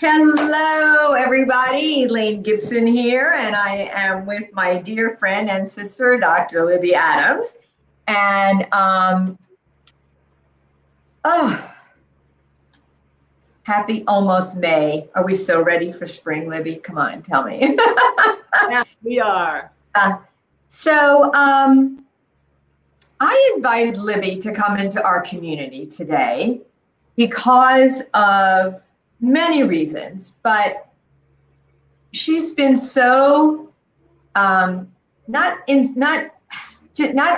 Hello, everybody. Elaine Gibson here, and I am with my dear friend and sister, Dr. Libby Adams. And oh, happy almost May. Are we so ready for spring, Libby? Come on, tell me. Yes, we are. So I invited Libby to come into our community today because of many reasons, but she's been so not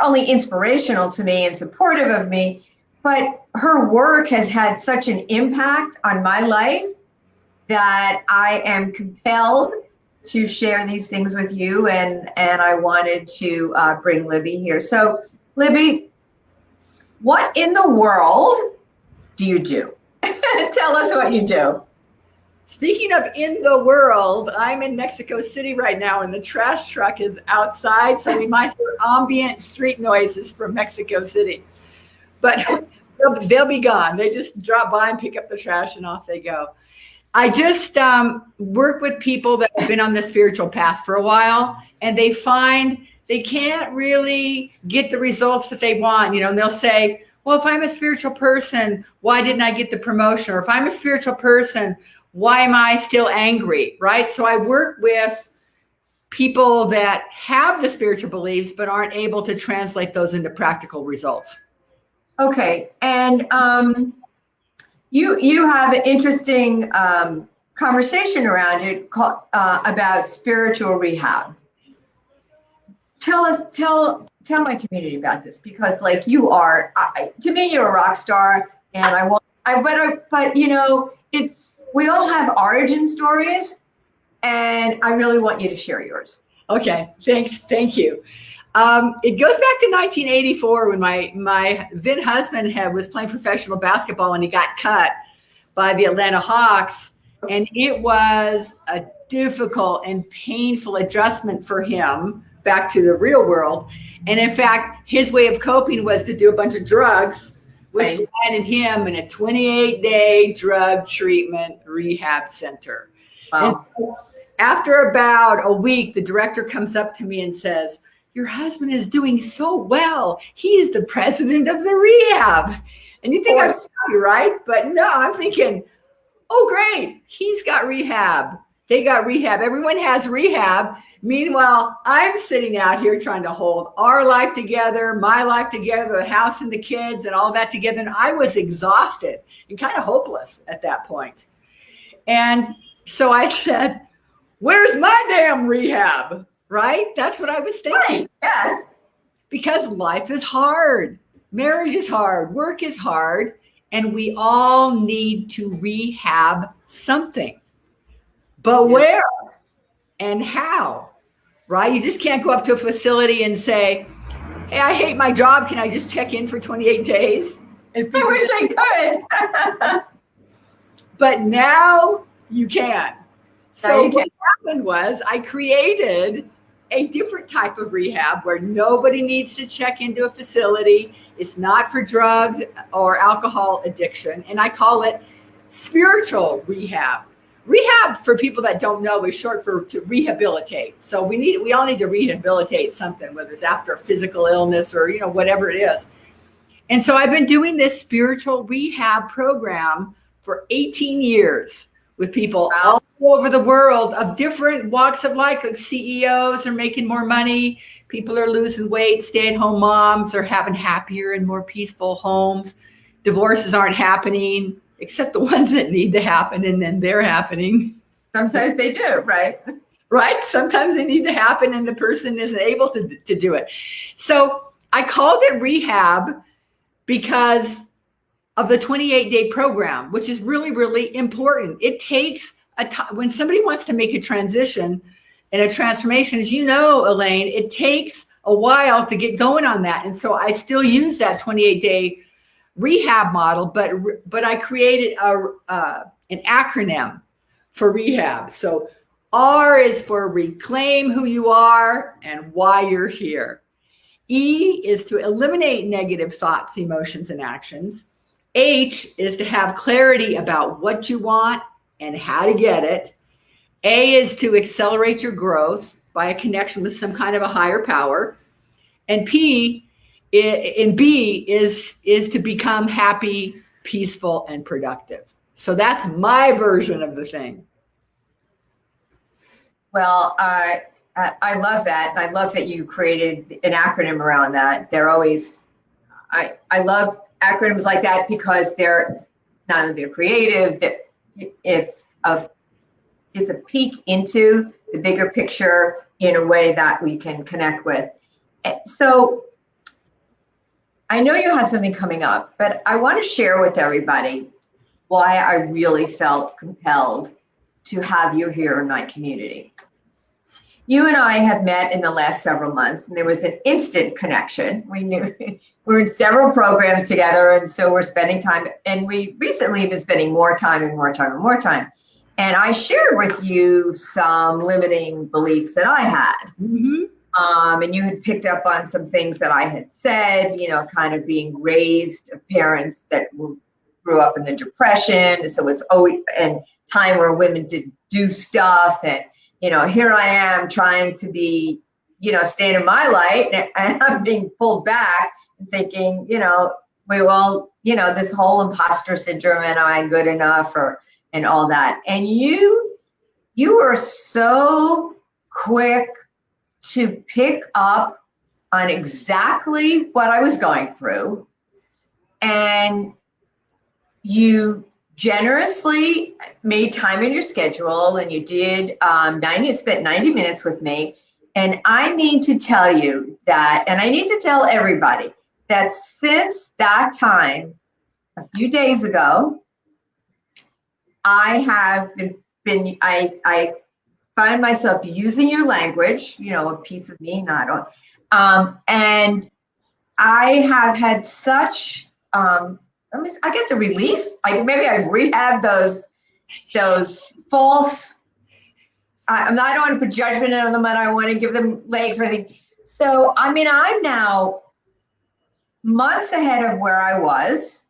only inspirational to me and supportive of me, but her work has had such an impact on my life that I am compelled to share these things with you, and I wanted to bring Libby here. So, Libby, what in the world do you do? Tell us what you do. Speaking of in the world, I'm in Mexico City right now, and the trash truck is outside, so we might hear ambient street noises from Mexico City. But they'll be gone. They just drop by and pick up the trash, and off they go. I just work with people that have been on the spiritual path for a while, and they find they can't really get the results that they want. And they'll say, well, if I'm a spiritual person, why didn't I get the promotion? Or if I'm a spiritual person, why am I still angry, right? So I work with people that have the spiritual beliefs, but aren't able to translate those into practical results. Okay, and you have an interesting conversation around it about spiritual rehab. Tell my community about this, because like you are, to me, you're a rock star, and but we all have origin stories, and I really want you to share yours. Okay, thanks. Thank you. It goes back to 1984 when my then husband was playing professional basketball, and he got cut by the Atlanta Hawks. And it was a difficult and painful adjustment for him back to the real world. And in fact, his way of coping was to do a bunch of drugs, which landed him in a 28-day drug treatment rehab center. Wow. And after about a week, the director comes up to me and says, your husband is doing so well. He's the president of the rehab. And you think I'm sorry, right? But no, I'm thinking, oh, great. He's got rehab. They got rehab. Everyone has rehab. Meanwhile, I'm sitting out here trying to hold our life together, my life together, the house and the kids and all that together. And I was exhausted and kind of hopeless at that point. And so I said, where's my damn rehab? Right? That's what I was thinking. Right. Yes. Because life is hard. Marriage is hard. Work is hard. And we all need to rehab something. But where and how? Right? You just can't go up to a facility and say, hey, I hate my job. Can I just check in for 28 days? I wish I could. But now you can. So what happened was I created a different type of rehab where nobody needs to check into a facility. It's not for drugs or alcohol addiction. And I call it spiritual rehab. Rehab, for people that don't know, is short for to rehabilitate. So we all need to rehabilitate something, whether it's after a physical illness or, whatever it is. And so I've been doing this spiritual rehab program for 18 years with people all over the world of different walks of life. Like CEOs are making more money. People are losing weight. Stay-at-home moms are having happier and more peaceful homes. Divorces aren't happening, except the ones that need to happen, and then they're happening. Sometimes they do, right? Right? Sometimes they need to happen and the person isn't able to do it. So I called it rehab because of the 28-day program, which is really, really important. It takes a time when somebody wants to make a transition and a transformation, as you know, Elaine, it takes a while to get going on that. And so I still use that 28-day rehab model, but I created an acronym for rehab. So R is for reclaim who you are and why you're here. E is to eliminate negative thoughts, emotions, and actions. H is to have clarity about what you want and how to get it. A is to accelerate your growth by a connection with some kind of a higher power. And B is to become happy, peaceful, and productive. So that's my version of the thing. Well, I love that. And I love that you created an acronym around that. They're always, I love acronyms like that because they're not only they're creative, it's a peek into the bigger picture in a way that we can connect with. So I know you have something coming up, but I want to share with everybody why I really felt compelled to have you here in my community. You and I have met in the last several months, and there was an instant connection. We knew we're in several programs together, and so we're spending time, and we recently have been spending more time and more time and more time. And I shared with you some limiting beliefs that I had. Mm-hmm. And you had picked up on some things that I had said, you know, kind of being raised of parents that grew up in the Depression. So it's always and time where women did do stuff. And, you know, here I am trying to be, you know, staying in my light, and I'm being pulled back and thinking, you know, we all, you know, this whole imposter syndrome and am I good enough and all that. And you were so quick to pick up on exactly what I was going through. And you generously made time in your schedule, and you did spent 90 minutes with me. And I need to tell you that, and I need to tell everybody that since that time, a few days ago, I have been I find myself using your language, you know, a piece of me, not on, and I have had such, I guess a release. Like maybe I've rehabbed those false. I don't want to put judgment on them, and I don't want to give them legs or anything. So I mean, I'm now months ahead of where I was,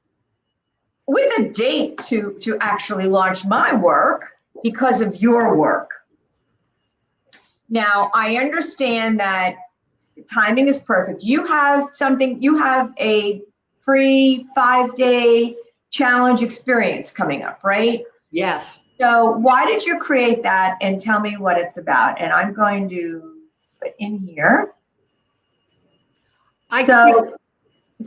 with a date to actually launch my work because of your work. Now, I understand that timing is perfect. You have a free 5-day challenge experience coming up, right? Yes. So why did you create that, and tell me what it's about? And I'm going to put in here. Go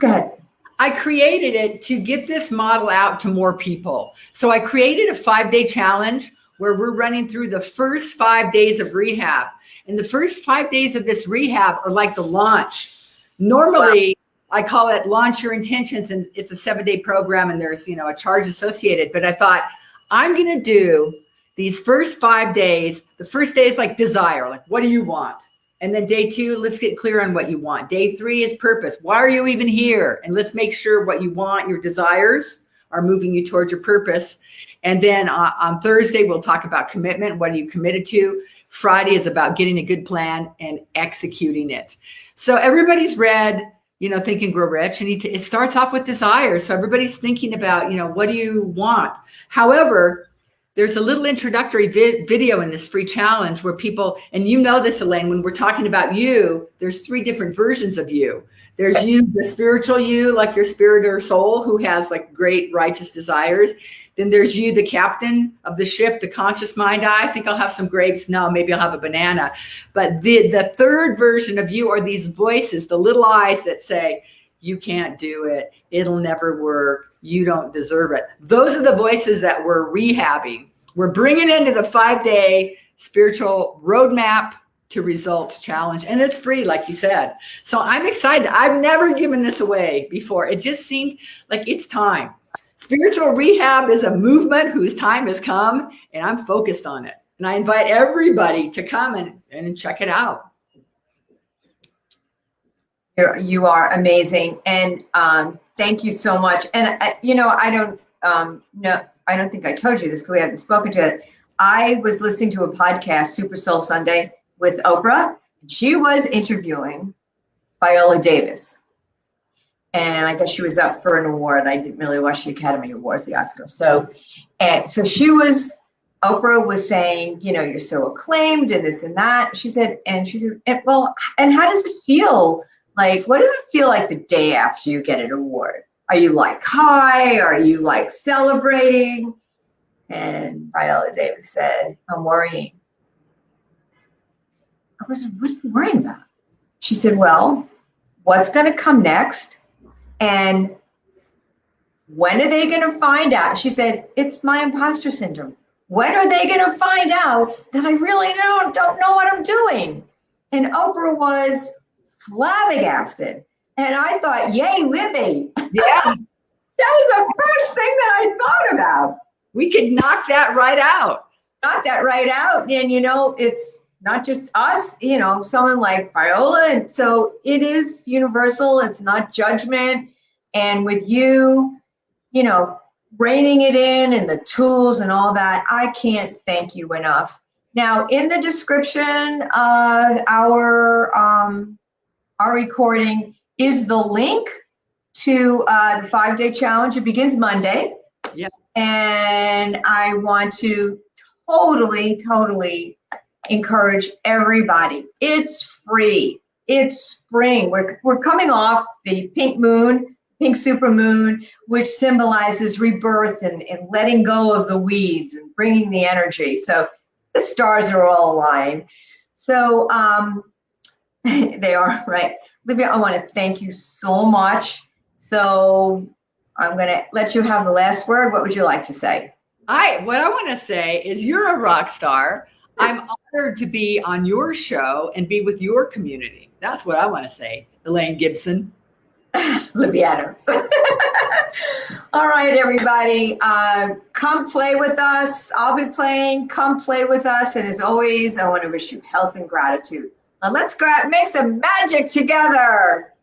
ahead. I created it to get this model out to more people. So I created a 5-day challenge where we're running through the first 5 days of rehab. And the first 5 days of this rehab are like the launch. Normally, wow. I call it launch your intentions, and it's a 7-day program, and there's, you know, a charge associated. But I thought, I'm going to do these first 5 days. The first day is like desire, like what do you want? And then day 2, let's get clear on what you want. Day 3 is purpose. Why are you even here? And let's make sure what you want, your desires are moving you towards your purpose. And then on Thursday, we'll talk about commitment. What are you committed to? Friday is about getting a good plan and executing it. So everybody's read, you know, Think and Grow Rich, and it starts off with desire. So everybody's thinking about, you know, what do you want? However, there's a little introductory video in this free challenge where people, and you know this, Elaine, when we're talking about you, there's 3 different versions of you. There's you, the spiritual you, like your spirit or soul, who has like great righteous desires. Then there's you, the captain of the ship, the conscious mind. I think I'll have some grapes. No, maybe I'll have a banana. But the third version of you are these voices, the little eyes that say, you can't do it. It'll never work. You don't deserve it. Those are the voices that we're rehabbing. We're bringing into the 5-day spiritual roadmap to results challenge. And it's free, like you said. So I'm excited. I've never given this away before. It just seemed like it's time. Spiritual rehab is a movement whose time has come, and I'm focused on it. And I invite everybody to come and check it out. You are amazing, and thank you so much. And you know, I don't think I told you this because we haven't spoken to it. I was listening to a podcast, Super Soul Sunday, with Oprah. She was interviewing Viola Davis, and I guess she was up for an award. I didn't really watch the Academy Awards, the Oscars. So she was Oprah was saying, you know, you're so acclaimed and this and that. She said, well, and how does it feel? Like, what does it feel like the day after you get an award? Are you like high? Are you like celebrating? And Viola Davis said, I'm worrying. I was, what are you worrying about? She said, well, what's going to come next? And when are they going to find out? She said, it's my imposter syndrome. When are they going to find out that I really don't know what I'm doing? And Oprah was flabbergasted. And I thought, yay, Libby. Yeah. That was the first thing that I thought about. We could knock that right out. Knock that right out. And, you know, it's not just us, you know, someone like Viola. And so it is universal. It's not judgment. And with you, you know, reining it in and the tools and all that, I can't thank you enough. Now, in the description of our recording is the link to the 5-day challenge. It begins Monday. Yeah. And I want to totally encourage everybody. It's free. It's spring. We're coming off the pink moon, pink supermoon, which symbolizes rebirth and letting go of the weeds and bringing the energy. So the stars are all aligned. So they are, right. Libby, I want to thank you so much. So I'm going to let you have the last word. What would you like to say? What I want to say is you're a rock star. I'm honored to be on your show and be with your community. That's what I want to say, Elaine Gibson. Libby Adams. All right, everybody. Come play with us. I'll be playing. Come play with us. And as always, I want to wish you health and gratitude. Now let's make some magic together.